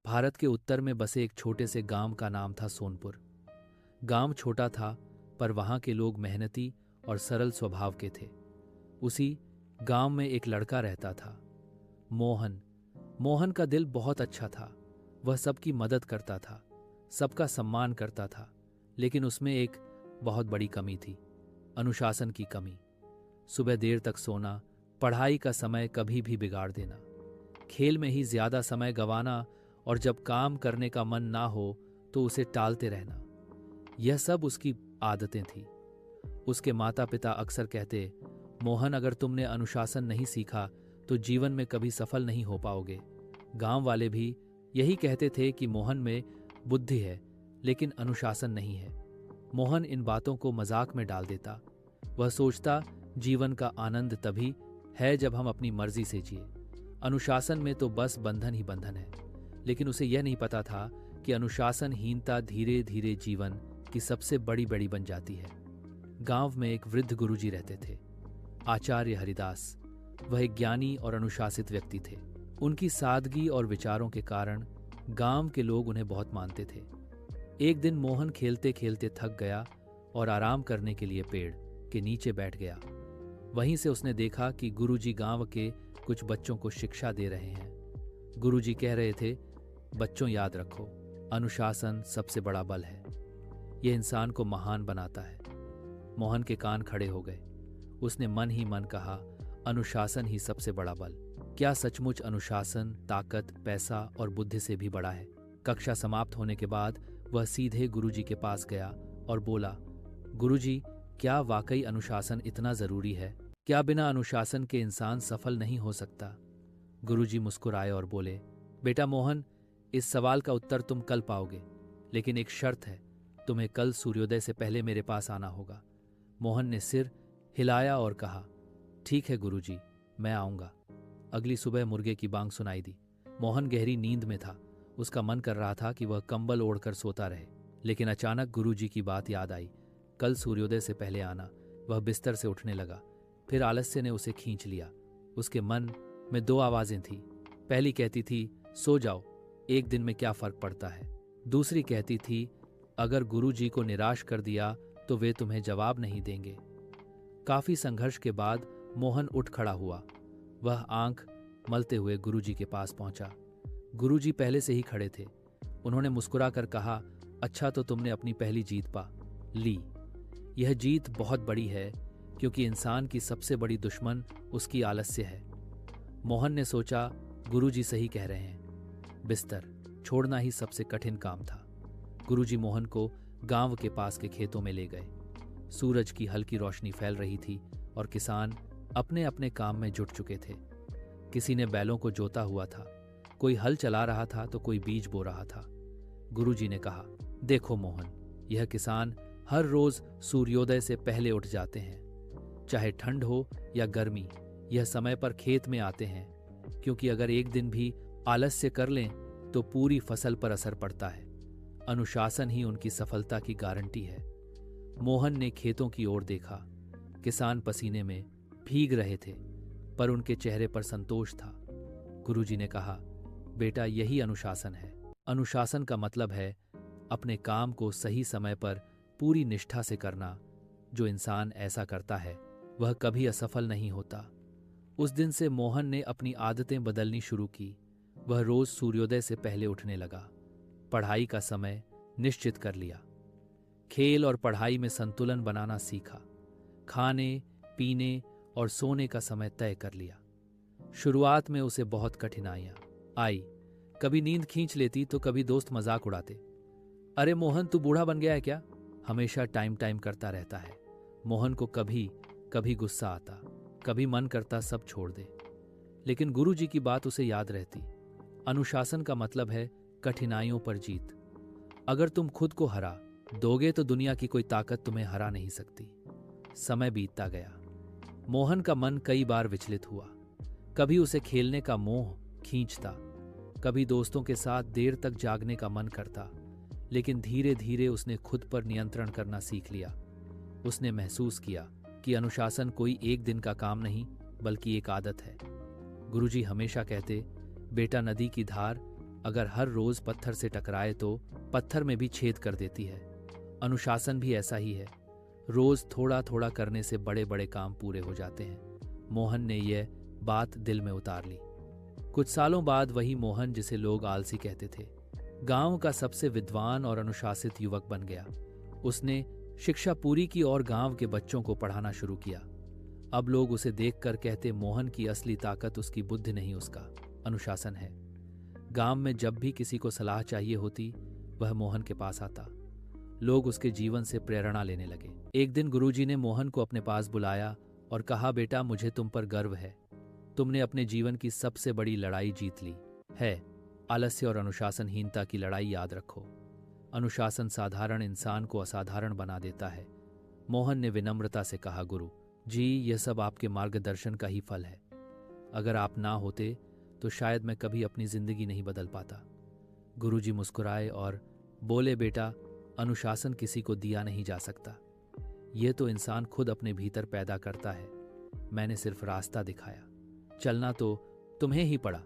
भारत के उत्तर में बसे एक छोटे से गांव का नाम था सोनपुर। गांव छोटा था, पर वहां के लोग मेहनती और सरल स्वभाव के थे। उसी गांव में एक लड़का रहता था, मोहन। मोहन का दिल बहुत अच्छा था। वह सबकी मदद करता था, सबका सम्मान करता था। लेकिन उसमें एक बहुत बड़ी कमी थी, अनुशासन की कमी। सुबह देर तक सोना, पढ़ाई का समय कभी भी बिगाड़ देना, खेल में ही ज्यादा समय गंवाना, और जब काम करने का मन ना हो तो उसे टालते रहना। यह सब उसकी आदतें थी। उसके माता पिता अक्सर कहते, मोहन, अगर तुमने अनुशासन नहीं सीखा तो जीवन में कभी सफल नहीं हो पाओगे। गांव वाले भी यही कहते थे कि मोहन में बुद्धि है, लेकिन अनुशासन नहीं है। मोहन इन बातों को मजाक में डाल देता। वह सोचता, जीवन का आनंद तभी है जब हम अपनी मर्जी से जिए। अनुशासन में तो बस बंधन ही बंधन है। लेकिन उसे यह नहीं पता था कि अनुशासनहीनता धीरे धीरे जीवन की सबसे बड़ी बड़ी बन जाती है। गांव में एक वृद्ध गुरुजी रहते थे, आचार्य हरिदास। वह एक ज्ञानी और अनुशासित व्यक्ति थे। उनकी सादगी और विचारों के कारण गांव के लोग उन्हें बहुत मानते थे। एक दिन मोहन खेलते खेलते थक गया और आराम करने के लिए पेड़ के नीचे बैठ गया। वहीं से उसने देखा कि गुरुजी गांव के कुछ बच्चों को शिक्षा दे रहे हैं। गुरुजी कह रहे थे, बच्चों, याद रखो, अनुशासन सबसे बड़ा बल है। यह इंसान को महान बनाता है। मोहन के कान खड़े हो गए। उसने मन ही मन कहा, अनुशासन ही सबसे बड़ा बल। क्या सचमुच अनुशासन ताकत, पैसा और बुद्धि से भी बड़ा है? कक्षा समाप्त होने के बाद वह सीधे गुरुजी के पास गया और बोला, गुरुजी, क्या वाकई अनुशासन इतना जरूरी है? क्या बिना अनुशासन के इंसान सफल नहीं हो सकता? गुरुजी मुस्कुराए और बोले, बेटा मोहन, इस सवाल का उत्तर तुम कल पाओगे, लेकिन एक शर्त है, तुम्हें कल सूर्योदय से पहले मेरे पास आना होगा। मोहन ने सिर हिलाया और कहा, ठीक है गुरुजी, मैं आऊंगा। अगली सुबह मुर्गे की बांग सुनाई दी। मोहन गहरी नींद में था। उसका मन कर रहा था कि वह कंबल ओढ़कर सोता रहे, लेकिन अचानक गुरुजी की बात याद आई, कल सूर्योदय से पहले आना। वह बिस्तर से उठने लगा, फिर आलस्य ने उसे खींच लिया। उसके मन में दो आवाजें थीं। पहली कहती थी, सो जाओ, एक दिन में क्या फर्क पड़ता है। दूसरी कहती थी, अगर गुरुजी को निराश कर दिया तो वे तुम्हें जवाब नहीं देंगे। काफी संघर्ष के बाद मोहन उठ खड़ा हुआ। वह आंख मलते हुए गुरुजी के पास पहुंचा। गुरुजी पहले से ही खड़े थे। उन्होंने मुस्कुराकर कहा, अच्छा, तो तुमने अपनी पहली जीत पा ली। यह जीत बहुत बड़ी है, क्योंकि इंसान की सबसे बड़ी दुश्मन उसकी आलस्य है। मोहन ने सोचा, गुरुजी सही कह रहे हैं। बिस्तर छोड़ना ही सबसे कठिन काम था। गुरुजी मोहन को गांव के पास के खेतों में ले गए। सूरज की हल्की रोशनी फैल रही थी और किसान अपने अपने काम में जुट चुके थे। किसी ने बैलों को जोता हुआ था, कोई हल चला रहा था तो कोई बीज बो रहा था। गुरुजी ने कहा, देखो मोहन, यह किसान हर रोज सूर्योदय से पहले उठ जाते हैं। चाहे ठंड हो या गर्मी, यह समय पर खेत में आते हैं, क्योंकि अगर एक दिन भी आलस्य कर लें तो पूरी फसल पर असर पड़ता है। अनुशासन ही उनकी सफलता की गारंटी है। मोहन ने खेतों की ओर देखा। किसान पसीने में भीग रहे थे, पर उनके चेहरे पर संतोष था। गुरुजी ने कहा, बेटा, यही अनुशासन है। अनुशासन का मतलब है अपने काम को सही समय पर पूरी निष्ठा से करना। जो इंसान ऐसा करता है वह कभी असफल नहीं होता। उस दिन से मोहन ने अपनी आदतें बदलनी शुरू की। वह रोज सूर्योदय से पहले उठने लगा, पढ़ाई का समय निश्चित कर लिया, खेल और पढ़ाई में संतुलन बनाना सीखा, खाने, पीने और सोने का समय तय कर लिया। शुरुआत में उसे बहुत कठिनाइयां आई। कभी नींद खींच लेती तो कभी दोस्त मजाक उड़ाते, अरे मोहन, तू बूढ़ा बन गया है क्या? हमेशा टाइम टाइम करता रहता है। मोहन को कभी कभी गुस्सा आता, कभी मन करता सब छोड़ दे। लेकिन गुरुजी की बात उसे याद रहती। अनुशासन का मतलब है कठिनाइयों पर जीत। अगर तुम खुद को हरा दोगे तो दुनिया की कोई ताकत तुम्हें हरा नहीं सकती। समय बीतता गया। मोहन का मन कई बार विचलित हुआ। कभी उसे खेलने का मोह खींचता, कभी दोस्तों के साथ देर तक जागने का मन करता। लेकिन धीरे धीरे उसने खुद पर नियंत्रण करना सीख लिया। उसने महसूस किया कि अनुशासन कोई एक दिन का काम नहीं, बल्कि एक आदत है। गुरुजी हमेशा कहते, बेटा, नदी की धार अगर हर रोज पत्थर से टकराए तो पत्थर में भी छेद कर देती है। अनुशासन भी ऐसा ही है, रोज थोड़ा थोड़ा करने से बड़े बड़े काम पूरे हो जाते हैं। मोहन ने यह बात दिल में उतार ली। कुछ सालों बाद वही मोहन, जिसे लोग आलसी कहते थे, गांव का सबसे विद्वान और अनुशासित युवक बन गया। उसने शिक्षा पूरी की और गांव के बच्चों को पढ़ाना शुरू किया। अब लोग उसे देखकर कहते, मोहन की असली ताकत उसकी बुद्धि नहीं, उसका अनुशासन है। गांव में जब भी किसी को सलाह चाहिए होती, वह मोहन के पास आता। लोग उसके जीवन से प्रेरणा लेने लगे। एक दिन गुरुजी ने मोहन को अपने पास बुलाया और कहा, बेटा, मुझे तुम पर गर्व है। तुमने अपने जीवन की सबसे बड़ी लड़ाई जीत ली है। आलस्य और अनुशासनहीनता की लड़ाई याद रखो। अनुशासन साधारण इंसान को असाधारण बना देता है। मोहन ने विनम्रता से कहा, गुरु जी, यह सब आपके मार्गदर्शन का ही फल है। अगर आप ना होते तो शायद मैं कभी अपनी जिंदगी नहीं बदल पाता। गुरुजी मुस्कुराए और बोले, बेटा, अनुशासन किसी को दिया नहीं जा सकता। यह तो इंसान खुद अपने भीतर पैदा करता है। मैंने सिर्फ रास्ता दिखाया, चलना तो तुम्हें ही पड़ा।